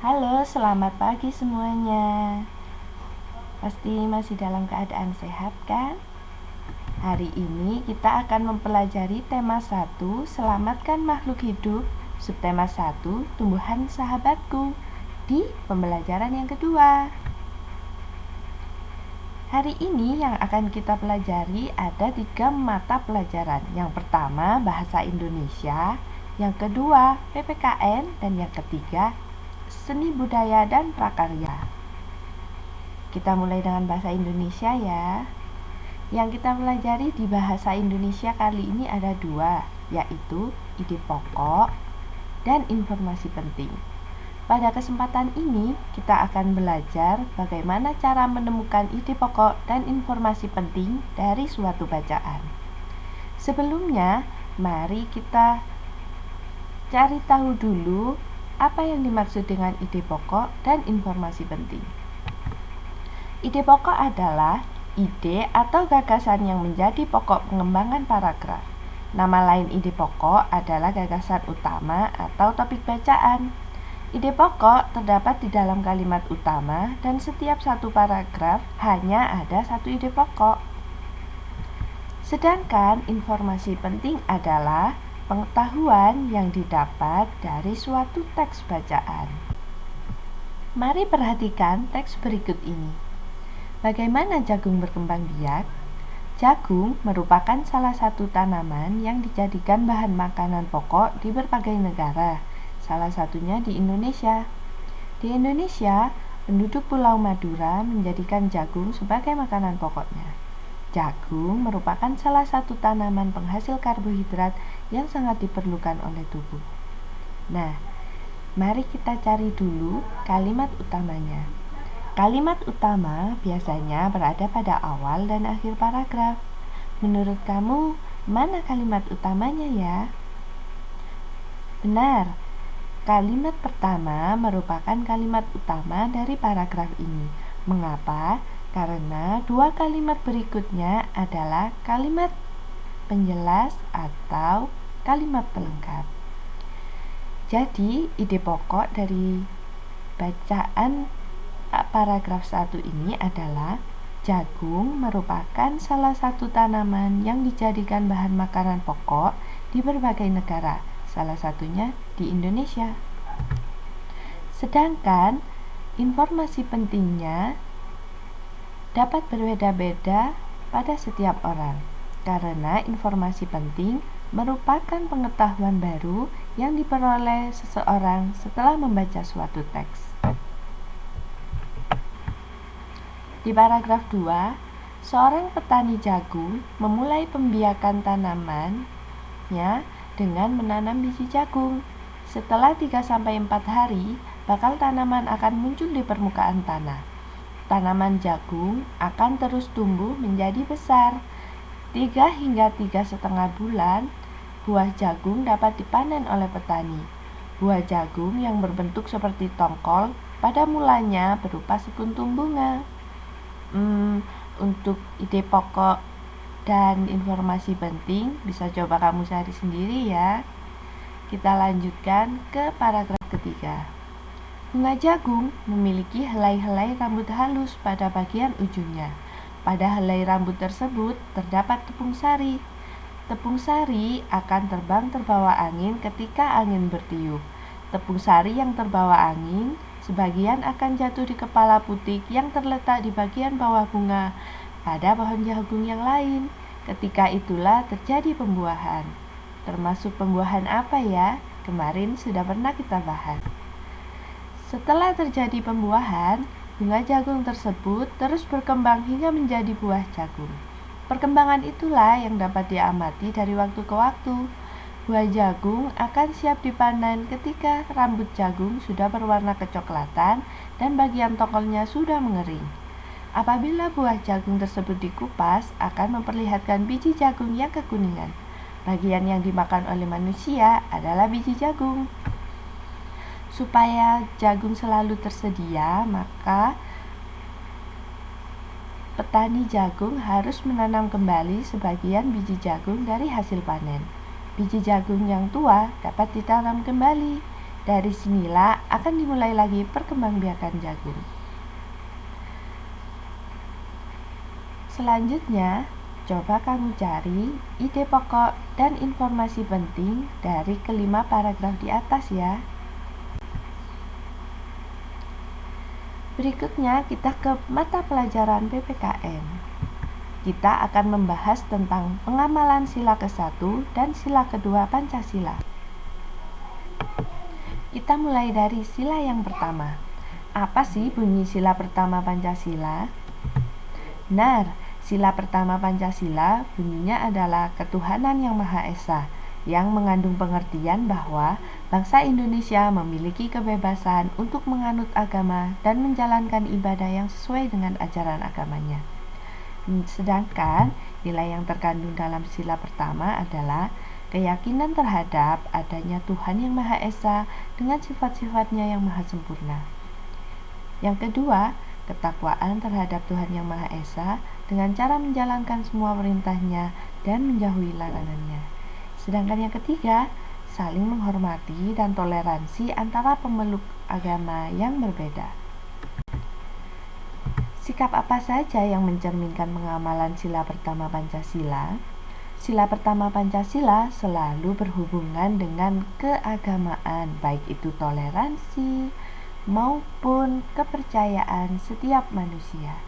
Halo, selamat pagi semuanya. Pasti masih dalam keadaan sehat kan? Hari ini kita akan mempelajari tema 1, Selamatkan Makhluk Hidup, subtema 1, Tumbuhan Sahabatku, di pembelajaran yang kedua. Hari ini yang akan kita pelajari ada 3 mata pelajaran. Yang pertama, Bahasa Indonesia, yang kedua, PPKN, dan yang ketiga, Seni Budaya dan Prakarya. Kita mulai dengan bahasa Indonesia ya. Yang kita pelajari di bahasa Indonesia kali ini ada 2, yaitu ide pokok dan informasi penting. Pada kesempatan ini, kita akan belajar bagaimana cara menemukan ide pokok dan informasi penting dari suatu bacaan. Sebelumnya, mari kita cari tahu dulu apa yang dimaksud dengan ide pokok dan informasi penting. Ide pokok adalah ide atau gagasan yang menjadi pokok pengembangan paragraf. Nama lain ide pokok adalah gagasan utama atau topik bacaan. Ide pokok terdapat di dalam kalimat utama dan setiap satu paragraf hanya ada satu ide pokok. Sedangkan informasi penting adalah pengetahuan yang didapat dari suatu teks bacaan. Mari perhatikan teks berikut ini. Bagaimana jagung berkembang biak? Jagung merupakan salah satu tanaman yang dijadikan bahan makanan pokok di berbagai negara, salah satunya di Indonesia. Di Indonesia, penduduk Pulau Madura menjadikan jagung sebagai makanan pokoknya. Jagung merupakan salah satu tanaman penghasil karbohidrat yang sangat diperlukan oleh tubuh. Nah, mari kita cari dulu kalimat utamanya. Kalimat utama biasanya berada pada awal dan akhir paragraf. Menurut kamu, mana kalimat utamanya ya? Benar, kalimat pertama merupakan kalimat utama dari paragraf ini. Mengapa? Karena 2 kalimat berikutnya adalah kalimat penjelas atau kalimat pelengkap. Jadi, ide pokok dari bacaan paragraf 1 ini adalah jagung merupakan salah satu tanaman yang dijadikan bahan makanan pokok di berbagai negara, salah satunya di Indonesia. Sedangkan informasi pentingnya dapat berbeda-beda pada setiap orang, karena informasi penting merupakan pengetahuan baru yang diperoleh seseorang setelah membaca suatu teks. Di paragraf 2, seorang petani jagung memulai pembiakan tanamannya dengan menanam biji jagung. Setelah 3-4 hari, bakal tanaman akan muncul di permukaan tanah. Tanaman jagung akan terus tumbuh menjadi besar. 3 hingga 3,5 bulan, buah jagung dapat dipanen oleh petani. Buah jagung yang berbentuk seperti tongkol pada mulanya berupa sekuntum bunga. Untuk ide pokok dan informasi penting bisa coba kamu cari sendiri ya. Kita lanjutkan ke paragraf ketiga. Bunga jagung memiliki helai-helai rambut halus pada bagian ujungnya. Pada helai rambut tersebut terdapat tepung sari. Tepung sari akan terbang terbawa angin ketika angin bertiup. Tepung sari yang terbawa angin sebagian akan jatuh di kepala putik yang terletak di bagian bawah bunga pada pohon jagung yang lain. Ketika itulah terjadi pembuahan. Termasuk pembuahan apa ya? Kemarin sudah pernah kita bahas. Setelah terjadi pembuahan, bunga jagung tersebut terus berkembang hingga menjadi buah jagung. Perkembangan itulah yang dapat diamati dari waktu ke waktu. Buah jagung akan siap dipanen ketika rambut jagung sudah berwarna kecoklatan dan bagian tongkolnya sudah mengering. Apabila buah jagung tersebut dikupas, akan memperlihatkan biji jagung yang kekuningan. Bagian yang dimakan oleh manusia adalah biji jagung. Supaya jagung selalu tersedia, maka petani jagung harus menanam kembali sebagian biji jagung dari hasil panen. Biji jagung yang tua dapat ditanam kembali. Dari sinilah akan dimulai lagi perkembangbiakan jagung. Selanjutnya, coba kamu cari ide pokok dan informasi penting dari kelima paragraf di atas ya. Berikutnya kita ke mata pelajaran PPKN. Kita akan membahas tentang pengamalan sila ke-1 dan sila kedua Pancasila. Kita mulai dari sila yang pertama. Apa sih bunyi sila pertama Pancasila? Benar, sila pertama Pancasila bunyinya adalah ketuhanan yang Maha Esa, yang mengandung pengertian bahwa bangsa Indonesia memiliki kebebasan untuk menganut agama dan menjalankan ibadah yang sesuai dengan ajaran agamanya. Sedangkan nilai yang terkandung dalam sila pertama adalah keyakinan terhadap adanya Tuhan yang Maha Esa dengan sifat-sifatnya yang maha sempurna. Yang kedua, ketakwaan terhadap Tuhan yang Maha Esa dengan cara menjalankan semua perintahnya dan menjauhi larangannya. Sedangkan yang ketiga, saling menghormati dan toleransi antara pemeluk agama yang berbeda. Sikap apa saja yang mencerminkan pengamalan sila pertama Pancasila? Sila pertama Pancasila selalu berhubungan dengan keagamaan, baik itu toleransi maupun kepercayaan setiap manusia.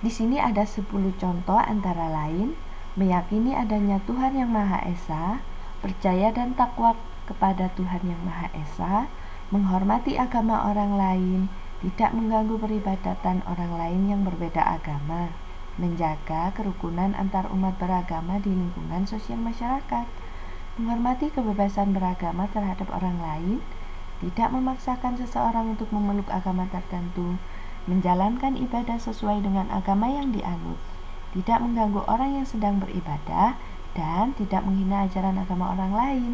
Di sini ada 10 contoh antara lain: meyakini adanya Tuhan yang Maha Esa, percaya dan takwa kepada Tuhan yang Maha Esa, menghormati agama orang lain, tidak mengganggu peribadatan orang lain yang berbeda agama, menjaga kerukunan antar umat beragama di lingkungan sosial masyarakat, menghormati kebebasan beragama terhadap orang lain, tidak memaksakan seseorang untuk memeluk agama tertentu, menjalankan ibadah sesuai dengan agama yang dianut, tidak mengganggu orang yang sedang beribadah, dan tidak menghina ajaran agama orang lain.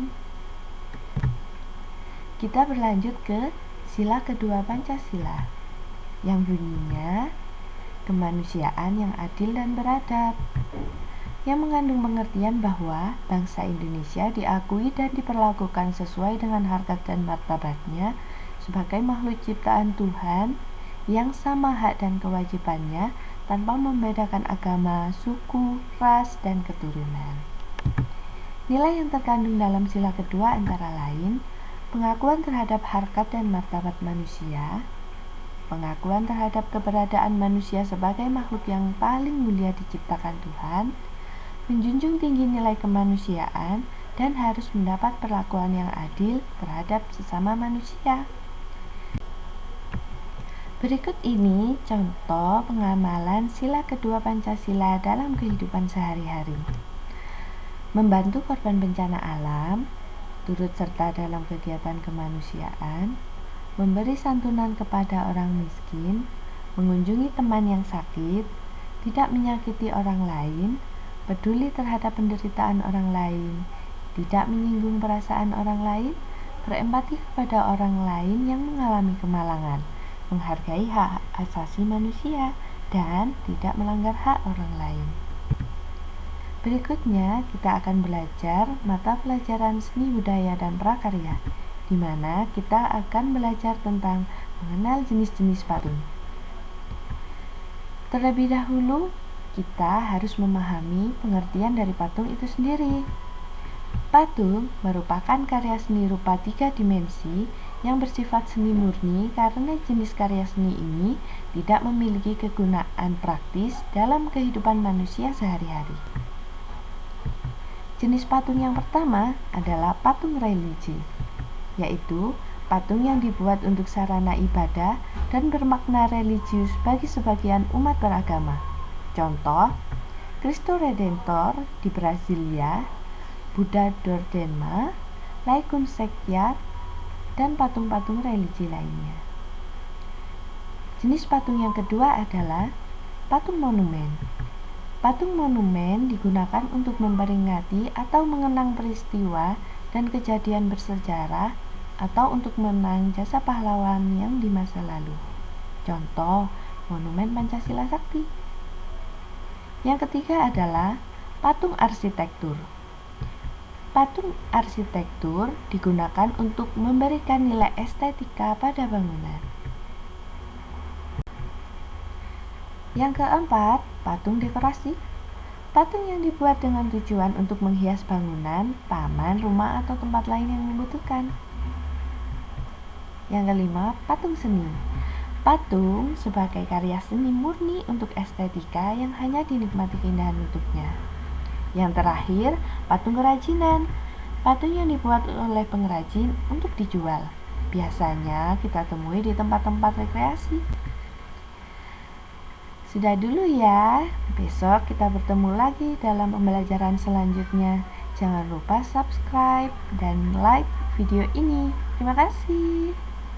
Kita berlanjut ke sila kedua Pancasila, yang bunyinya kemanusiaan yang adil dan beradab, yang mengandung pengertian bahwa bangsa Indonesia diakui dan diperlakukan sesuai dengan harkat dan martabatnya sebagai makhluk ciptaan Tuhan yang sama hak dan kewajibannya tanpa membedakan agama, suku, ras, dan keturunan. Nilai yang terkandung dalam sila kedua antara lain pengakuan terhadap harkat dan martabat manusia, pengakuan terhadap keberadaan manusia sebagai makhluk yang paling mulia diciptakan Tuhan, menjunjung tinggi nilai kemanusiaan, dan harus mendapat perlakuan yang adil terhadap sesama manusia. Berikut ini contoh pengamalan sila kedua Pancasila dalam kehidupan sehari-hari. Membantu korban bencana alam, turut serta dalam kegiatan kemanusiaan, memberi santunan kepada orang miskin, mengunjungi teman yang sakit, tidak menyakiti orang lain, peduli terhadap penderitaan orang lain, tidak menyinggung perasaan orang lain, berempati kepada orang lain yang mengalami kemalangan, menghargai hak asasi manusia, dan tidak melanggar hak orang lain. Berikutnya kita akan belajar mata pelajaran seni budaya dan prakarya, di mana kita akan belajar tentang mengenal jenis-jenis patung. Terlebih dahulu, kita harus memahami pengertian dari patung itu sendiri. Patung merupakan karya seni rupa 3 dimensi yang bersifat seni murni karena jenis karya seni ini tidak memiliki kegunaan praktis dalam kehidupan manusia sehari-hari. Jenis patung yang pertama adalah patung religi, yaitu patung yang dibuat untuk sarana ibadah dan bermakna religius bagi sebagian umat beragama. Contoh, Cristo Redentor di Brasilia, Buddha Dordema, Laikun Sekyat, dan patung-patung religi lainnya. Jenis patung yang kedua adalah patung monumen. Patung monumen digunakan untuk memperingati atau mengenang peristiwa dan kejadian bersejarah atau untuk mengenang jasa pahlawan yang di masa lalu. Contoh, Monumen Pancasila Sakti. Yang ketiga adalah patung arsitektur. Patung arsitektur digunakan untuk memberikan nilai estetika pada bangunan. Yang keempat, patung dekorasi. Patung yang dibuat dengan tujuan untuk menghias bangunan, taman, rumah, atau tempat lain yang membutuhkan. Yang kelima, patung seni. Patung sebagai karya seni murni untuk estetika yang hanya dinikmati keindahan bentuknya. Yang terakhir, patung kerajinan. Patung yang dibuat oleh pengrajin untuk dijual. Biasanya kita temui di tempat-tempat rekreasi. Sudah dulu ya, besok kita bertemu lagi dalam pembelajaran selanjutnya. Jangan lupa subscribe dan like video ini. Terima kasih.